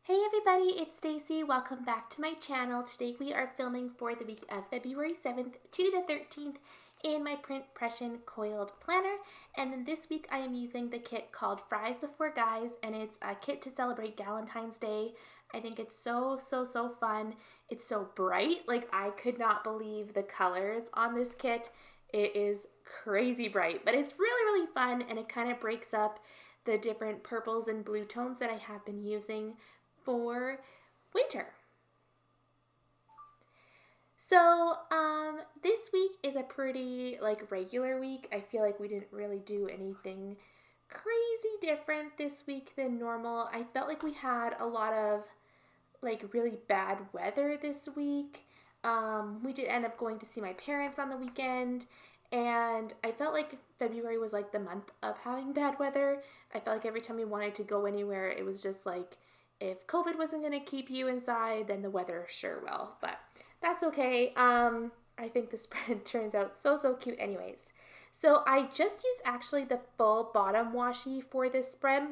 Hey everybody, it's Stacy. Welcome back to my channel. Today we are filming for the week of February 7th to the 13th in my print impression coiled planner. And then this week I am using the kit called Fries Before Guys, and it's a kit to celebrate Valentine's Day. I think it's so fun. It's so bright. Like, I could not believe the colors on this kit. It is crazy bright, but it's really fun, and it kind of breaks up the different purples and blue tones that I have been using for winter. So this week is a pretty regular week. I feel like we didn't really do anything crazy different this week than normal. I felt like we had a lot of really bad weather this week. We did end up going to see my parents on the weekend, and I felt like February was like the month of having bad weather. I felt like every time we wanted to go anywhere, it was just like, if COVID wasn't going to keep you inside, then the weather sure will. But that's okay. I think the spread turns out so cute anyways. So I just used actually the full bottom washi for this spread.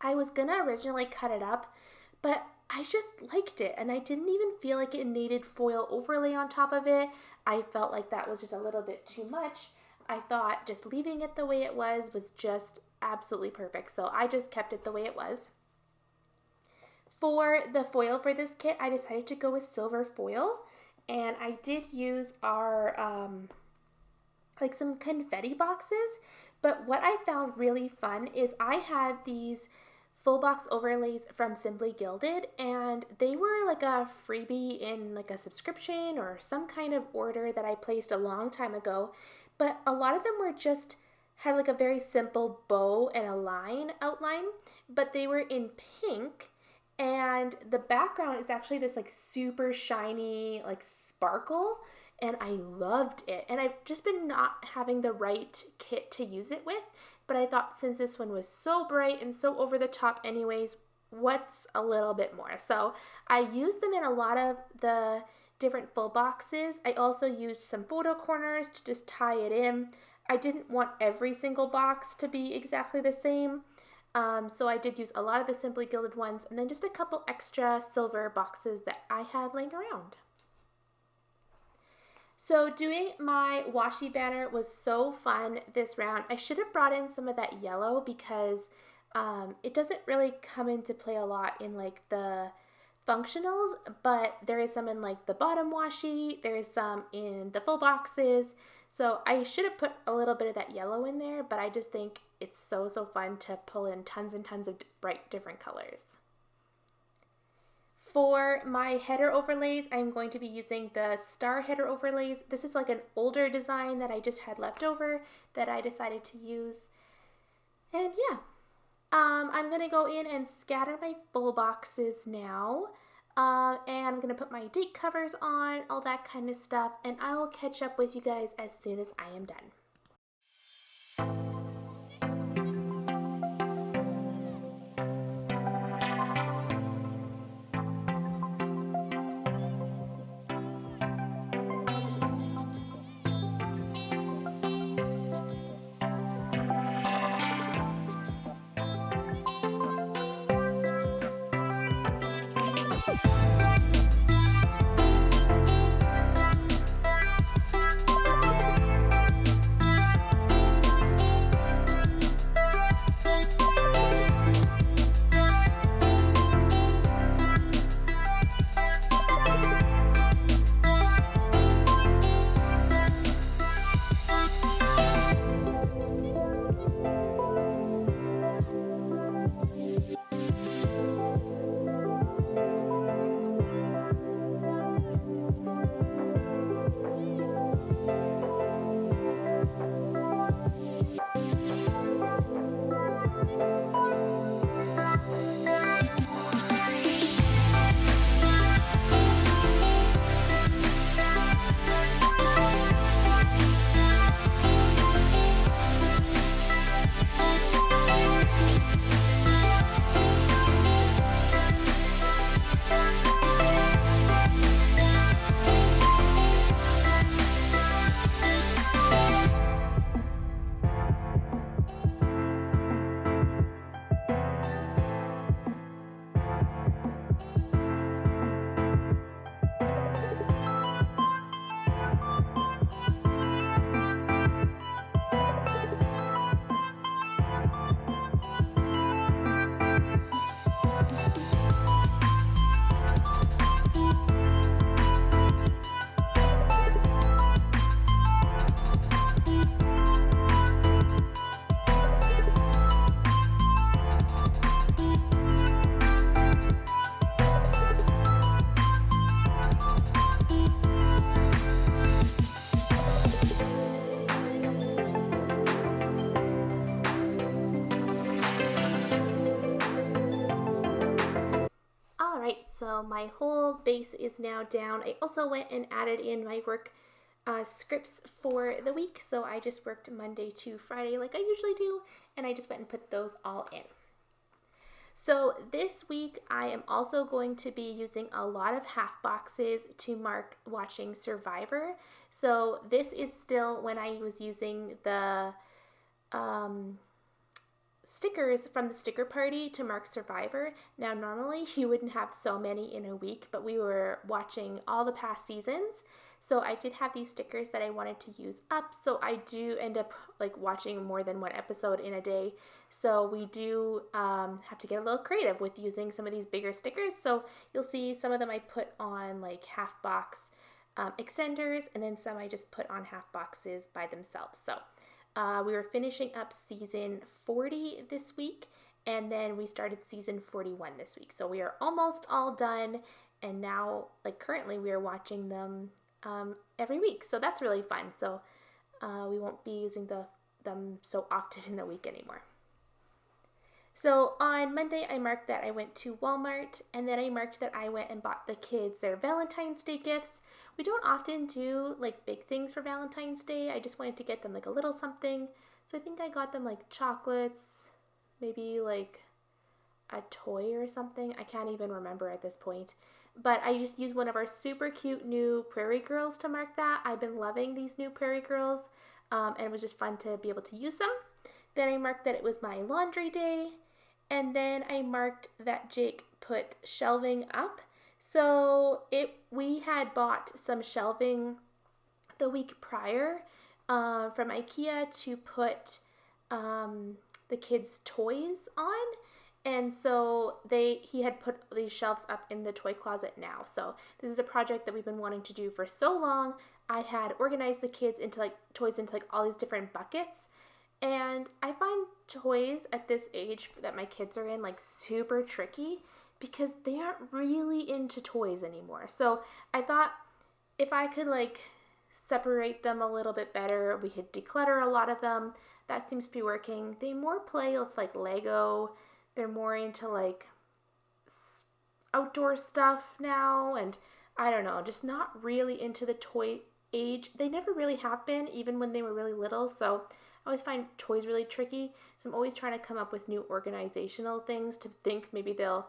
I was going to originally cut it up, but I just liked it, and I didn't even feel like it needed foil overlay on top of it. I felt like that was just a little bit too much. I thought just leaving it the way it was just absolutely perfect. So I just kept it the way it was. For the foil for this kit, I decided to go with silver foil, and I did use our some confetti boxes. But what I found really fun is I had these full box overlays from Simply Gilded, and they were like a freebie in like a subscription or some kind of order that I placed a long time ago. But a lot of them were just had like a very simple bow and a line outline, but they were in pink. And the background is actually this like super shiny sparkle, and I loved it. And I've just been not having the right kit to use it with, but I thought since this one was so bright and so over the top anyways, what's a little bit more? So I used them in a lot of the different full boxes. I also used some photo corners to just tie it in. I didn't want every single box to be exactly the same. So I did use a lot of the Simply Gilded ones, and then just a couple extra silver boxes that I had laying around. So doing my washi banner was so fun this round. I should have brought in some of that yellow because it doesn't really come into play a lot in the functionals, but there is some in the bottom washi, there is some in the full boxes. So I should have put a little bit of that yellow in there, but I just think it's so fun to pull in tons and tons of bright different colors. For my header overlays, I'm going to be using the star header overlays. This is like an older design that I just had left over that I decided to use. And yeah, I'm going to go in and scatter my full boxes now. And I'm going to put my date covers on, all that kind of stuff, and I will catch up with you guys as soon as I am done. So my whole base is now down. I also went and added in my work scripts for the week. So I just worked Monday to Friday like I usually do, and I just went and put those all in. So this week I am also going to be using a lot of half boxes to mark watching Survivor. So this is still when I was using the stickers from the sticker party to mark Survivor. Now normally you wouldn't have so many in a week, but we were watching all the past seasons. So I did have these stickers that I wanted to use up. So I do end up like watching more than one episode in a day. So we do have to get a little creative with using some of these bigger stickers. So you'll see some of them I put on like half box extenders, and then some I just put on half boxes by themselves. So we were finishing up season 40 this week, and then we started season 41 this week. So we are almost all done, and now like currently we are watching them every week. So that's really fun. So we won't be using them so often in the week anymore. So on Monday, I marked that I went to Walmart, and then I marked that I went and bought the kids their Valentine's Day gifts. We don't often do like big things for Valentine's Day. I just wanted to get them like a little something. So I think I got them like chocolates, maybe like a toy or something. I can't even remember at this point. But I just used one of our super cute new Prairie Girls to mark that. I've been loving these new Prairie Girls, and it was just fun to be able to use them. Then I marked that it was my laundry day. And then I marked that Jake put shelving up. So we had bought some shelving the week prior from IKEA to put the kids' toys on. And so he had put these shelves up in the toy closet now. So this is a project that we've been wanting to do for so long. I had organized the kids into like toys into like all these different buckets. And I find toys at this age that my kids are in like super tricky because they aren't really into toys anymore. So I thought if I could like separate them a little bit better, we could declutter a lot of them. That seems to be working. They more play with like Lego. They're more into like outdoor stuff now, and I don't know, just not really into the toy age. They never really have been, even when they were really little. So I always find toys really tricky, so I'm always trying to come up with new organizational things to think maybe they'll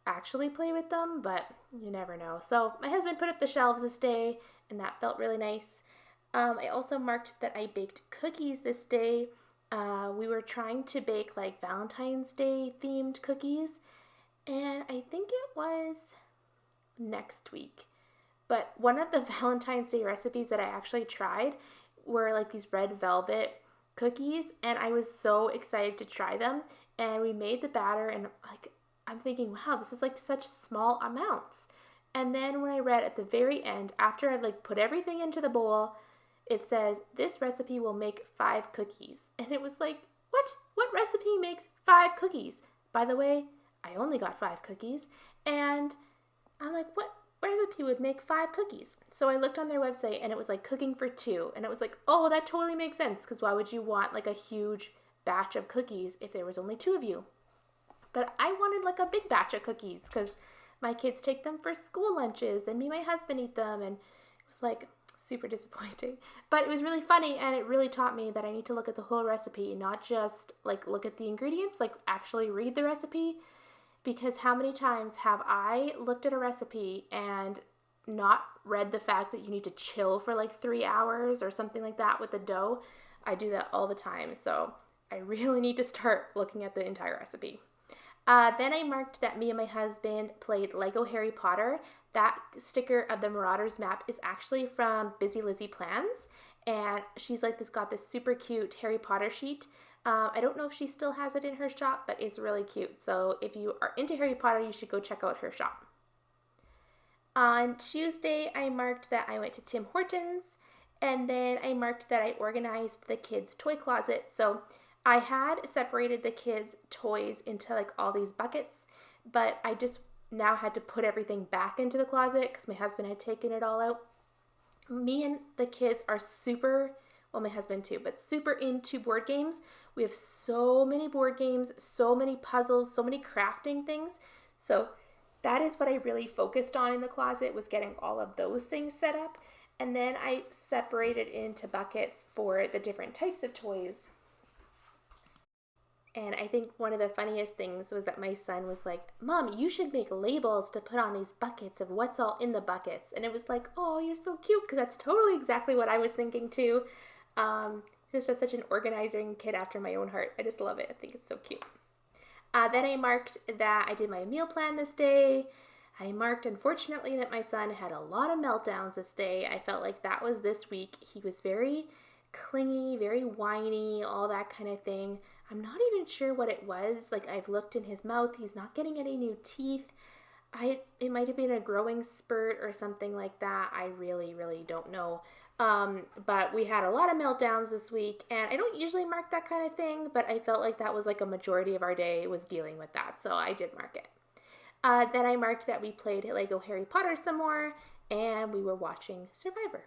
actually play with them, but you never know. So my husband put up the shelves this day, and that felt really nice. I also marked that I baked cookies this day. We were trying to bake like Valentine's Day themed cookies, and I think it was next week. But one of the Valentine's Day recipes that I actually tried were like these red velvet cookies, and I was so excited to try them. And we made the batter, and like I'm thinking, wow, this is like such small amounts. And then when I read at the very end, after I've like put everything into the bowl, it says this recipe will make 5 cookies. And it was like, what recipe makes 5 cookies? By the way, I only got 5 cookies, and I'm like, what recipe would make 5 cookies? So I looked on their website, and it was like cooking for 2, and it was like, oh, that totally makes sense, because why would you want like a huge batch of cookies if there was only 2 of you? But I wanted like a big batch of cookies because my kids take them for school lunches, and me and my husband eat them, and it was like super disappointing. But it was really funny, and it really taught me that I need to look at the whole recipe, not just like look at the ingredients, like actually read the recipe. Because how many times have I looked at a recipe and not read the fact that you need to chill for like 3 hours or something like that with the dough? I do that all the time, so I really need to start looking at the entire recipe. Then I marked that me and my husband played Lego Harry Potter. That sticker of the Marauders map is actually from Busy Lizzie Plans, and she's like got this super cute Harry Potter sheet. I don't know if she still has it in her shop, but it's really cute. So if you are into Harry Potter, you should go check out her shop. On Tuesday, I marked that I went to Tim Hortons, and then I marked that I organized the kids' toy closet. So I had separated the kids' toys into like all these buckets, but I just now had to put everything back into the closet because my husband had taken it all out. Me and the kids are my husband too, but super into board games. We have so many board games, so many puzzles, so many crafting things. So that is what I really focused on in the closet, was getting all of those things set up. And then I separated into buckets for the different types of toys. And I think one of the funniest things was that my son was like, Mom, you should make labels to put on these buckets of what's all in the buckets. And it was like, oh, you're so cute, because that's totally exactly what I was thinking too. He's just such an organizing kid after my own heart. I just love it. I think it's so cute. Then I marked that I did my meal plan this day. I marked, unfortunately, that my son had a lot of meltdowns this day. I felt like that was this week. He was very clingy, very whiny, all that kind of thing. I'm not even sure what it was. Like, I've looked in his mouth. He's not getting any new teeth. It might have been a growing spurt or something like that. I really, really don't know. But we had a lot of meltdowns this week, and I don't usually mark that kind of thing, but I felt like that was like a majority of our day was dealing with that, so I did mark it. Then I marked that we played Lego Harry Potter some more, and we were watching Survivor.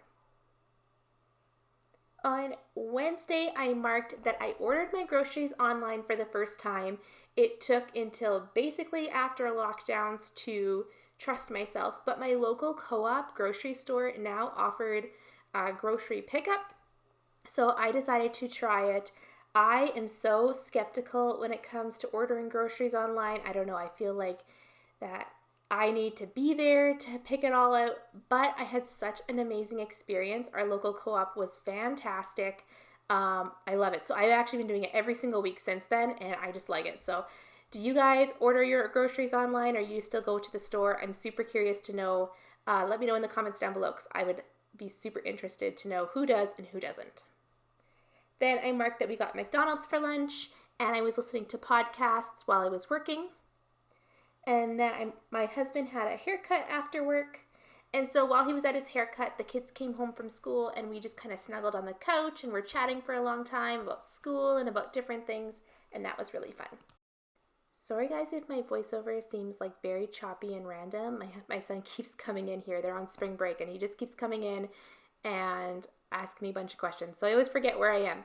On Wednesday, I marked that I ordered my groceries online for the first time. It took until basically after lockdowns to trust myself, but my local co-op grocery store now offered grocery pickup, so I decided to try it. I am so skeptical when it comes to ordering groceries online. I don't know, I feel like that I need to be there to pick it all out, but I had such an amazing experience. Our local co-op was fantastic. I love it. So I've actually been doing it every single week since then, and I just like it. So do you guys order your groceries online, or you still go to the store? I'm super curious to know. Let me know in the comments down below, because I would be super interested to know who does and who doesn't. Then I marked that we got McDonald's for lunch, and I was listening to podcasts while I was working. And then my husband had a haircut after work. And so while he was at his haircut, the kids came home from school, and we just kind of snuggled on the couch and were chatting for a long time about school and about different things, and that was really fun. Sorry guys if my voiceover seems like very choppy and random. My son keeps coming in here. They're on spring break, and he just keeps coming in and asking me a bunch of questions. So I always forget where I am.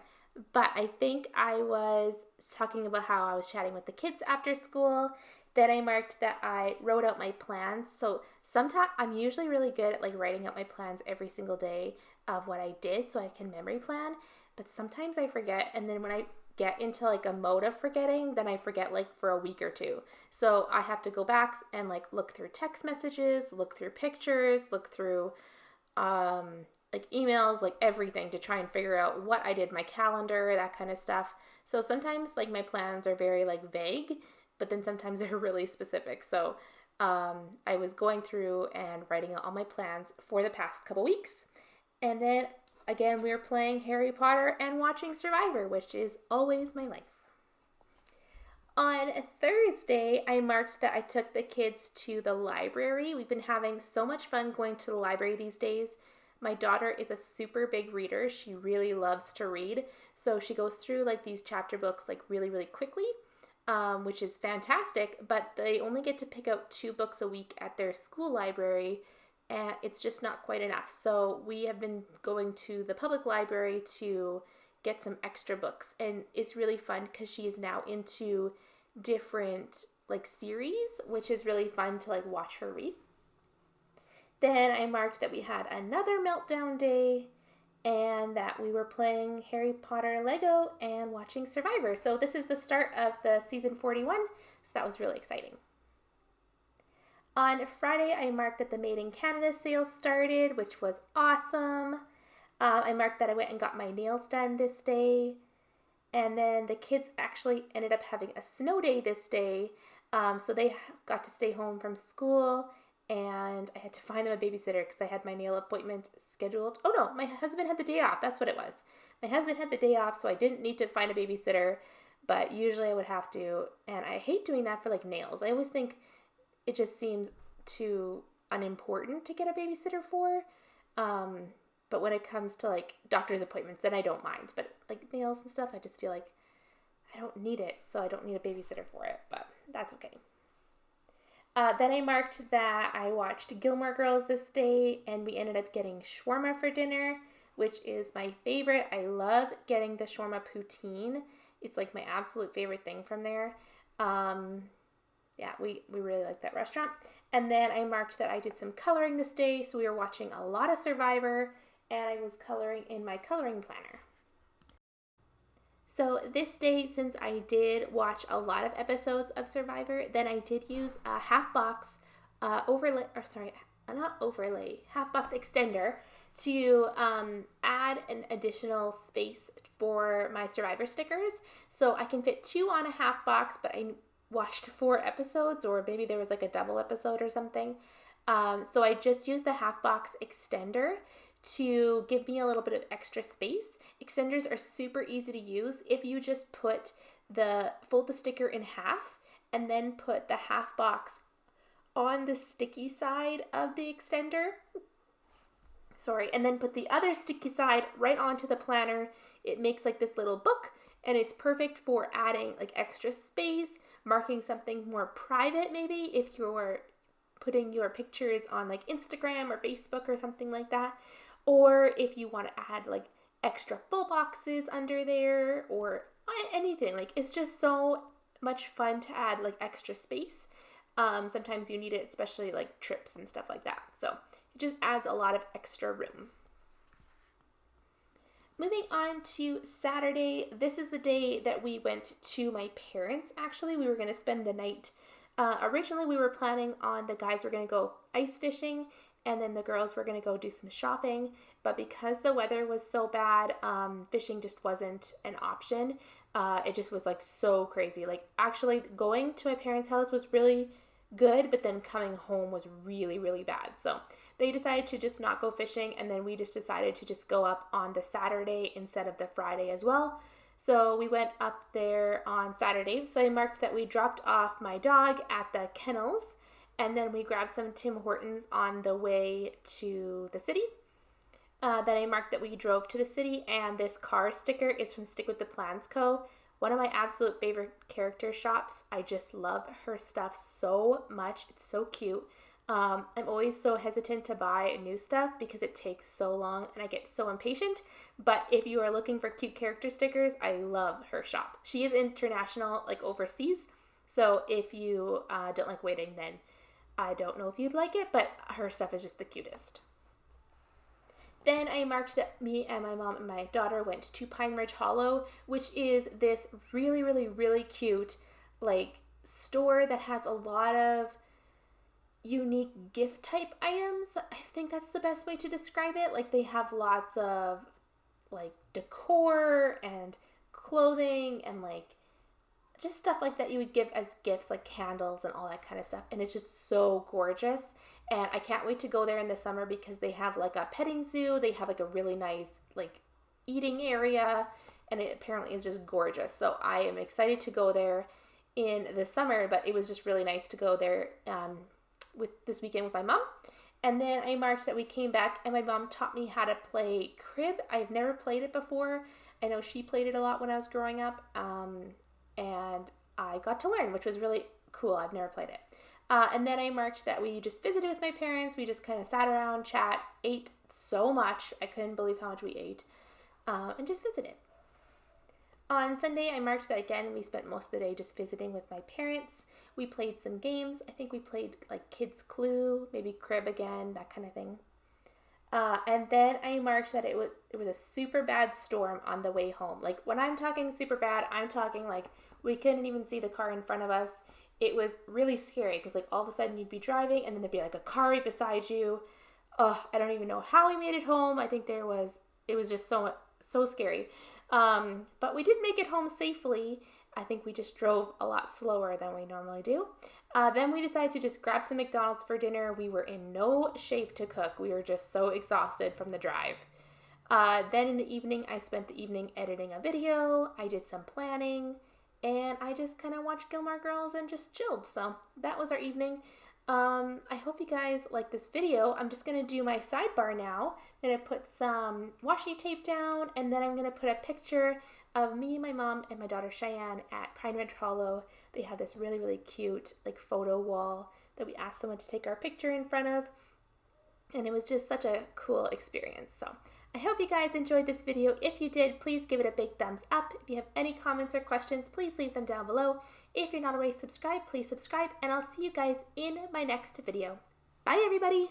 But I think I was talking about how I was chatting with the kids after school. Then I marked that I wrote out my plans. So sometimes I'm usually really good at writing out my plans every single day of what I did, so I can memory plan. But sometimes I forget, and then when I get into a mode of forgetting, then I forget for a week or two. So I have to go back and look through text messages, look through pictures, look through emails, everything, to try and figure out what I did, my calendar, that kind of stuff. So sometimes my plans are very vague, but then sometimes they're really specific. So I was going through and writing out all my plans for the past couple weeks. And then again, we were playing Harry Potter and watching Survivor, which is always my life. On Thursday, I marked that I took the kids to the library. We've been having so much fun going to the library these days. My daughter is a super big reader. She really loves to read. So she goes through these chapter books really, really quickly, which is fantastic. But they only get to pick out 2 books a week at their school library, and it's just not quite enough. So we have been going to the public library to get some extra books, and it's really fun because she is now into different series, which is really fun to watch her read. Then I marked that we had another meltdown day, and that we were playing Harry Potter Lego and watching Survivor. So this is the start of the season 41, so that was really exciting. On Friday, I marked that the Made in Canada sale started, which was awesome. I marked that I went and got my nails done this day. And then the kids actually ended up having a snow day this day. So they got to stay home from school, and I had to find them a babysitter because I had my nail appointment scheduled. Oh no, my husband had the day off. That's what it was. My husband had the day off, so I didn't need to find a babysitter, but usually I would have to. And I hate doing that for nails. I always think it just seems too unimportant to get a babysitter for. But when it comes to doctor's appointments, then I don't mind. But nails and stuff, I just feel like I don't need it, so I don't need a babysitter for it. But that's okay. Then I marked that I watched Gilmore Girls this day, and we ended up getting shawarma for dinner, which is my favorite. I love getting the shawarma poutine. It's my absolute favorite thing from there. yeah, we really like that restaurant. And then I marked that I did some coloring this day. So we were watching a lot of Survivor, and I was coloring in my coloring planner. So this day, since I did watch a lot of episodes of Survivor, then I did use a half box overlay, or sorry, not overlay, half box extender to add an additional space for my Survivor stickers. So I can fit 2 on a half box, but I watched 4 episodes, or maybe there was like a double episode or something. So I just used the half box extender to give me a little bit of extra space. Extenders are super easy to use if you just fold the sticker in half and then put the half box on the sticky side of the extender. And then put the other sticky side right onto the planner. It makes like this little book, and it's perfect for adding like extra space, marking something more private maybe if you're putting your pictures on like Instagram or Facebook or something like that. Or if you want to add like extra full boxes under there or anything. Like, it's just so much fun to add like extra space. Sometimes you need it, especially like trips and stuff like that. So it just adds a lot of extra room. Moving on to Saturday, this is the day that we went to my parents. Actually, we were going to spend the night. Originally, we were planning on the guys were going to go ice fishing, and then the girls were going to go do some shopping. But because the weather was so bad, fishing just wasn't an option. It just was like so crazy. Like, actually going to my parents' house was really good, but then coming home was really, really bad. So they decided to just not go fishing, and then we just decided to just go up on the Saturday instead of the Friday as well. So we went up there on Saturday. So I marked that we dropped off my dog at the kennels, and then we grabbed some Tim Hortons on the way to the city. Then I marked that we drove to the city, and this car sticker is from Stick with the Plans Co. One of my absolute favorite character shops. I just love her stuff so much. It's so cute. I'm always so hesitant to buy new stuff because it takes so long and I get so impatient. But if you are looking for cute character stickers, I love her shop. She is international, like overseas. So if you don't like waiting, then I don't know if you'd like it, but her stuff is just the cutest. Then I marked that me and my mom and my daughter went to Pine Ridge Hollow, which is this really, really, really cute like store that has a lot of unique gift type items. I think that's the best way to describe it. Like, they have lots of like decor and clothing and like just stuff like that you would give as gifts, like candles and all that kind of stuff. And it's just so gorgeous. And I can't wait to go there in the summer because they have like a petting zoo. They have like a really nice like eating area, and it apparently is just gorgeous. So I am excited to go there in the summer, but it was just really nice to go there with this weekend with my mom. And then I marked that we came back, and my mom taught me how to play crib. I've never played it before. I know she played it a lot when I was growing up, and I got to learn, which was really cool. I've never played it. And then I marked that we just visited with my parents. We just kind of sat around, chat, ate so much. I couldn't believe how much we ate, and just visited. On Sunday, I marked that again. We spent most of the day just visiting with my parents. We played some games. I think we played like Kids Clue, maybe Crib again, that kind of thing. And then I marked that it was a super bad storm on the way home. Like, when I'm talking super bad, I'm talking like we couldn't even see the car in front of us. It was really scary because like all of a sudden you'd be driving and then there'd be like a car right beside you. I don't even know how we made it home. I think it was just so scary. But we did make it home safely. I think we just drove a lot slower than we normally do. Then we decided to just grab some McDonald's for dinner. We were in no shape to cook. We were just so exhausted from the drive. Then in the evening, I spent the evening editing a video. I did some planning, and I just kind of watched Gilmore Girls and just chilled. So that was our evening. I hope you guys like this video. I'm just going to do my sidebar now. I'm going to put some washi tape down, and then I'm going to put a picture of me, my mom, and my daughter Cheyenne at Pine Ridge Hollow. They have this really, really cute like photo wall that we asked someone to take our picture in front of. And it was just such a cool experience. So I hope you guys enjoyed this video. If you did, please give it a big thumbs up. If you have any comments or questions, please leave them down below. If you're not already subscribed, please subscribe, and I'll see you guys in my next video. Bye, everybody!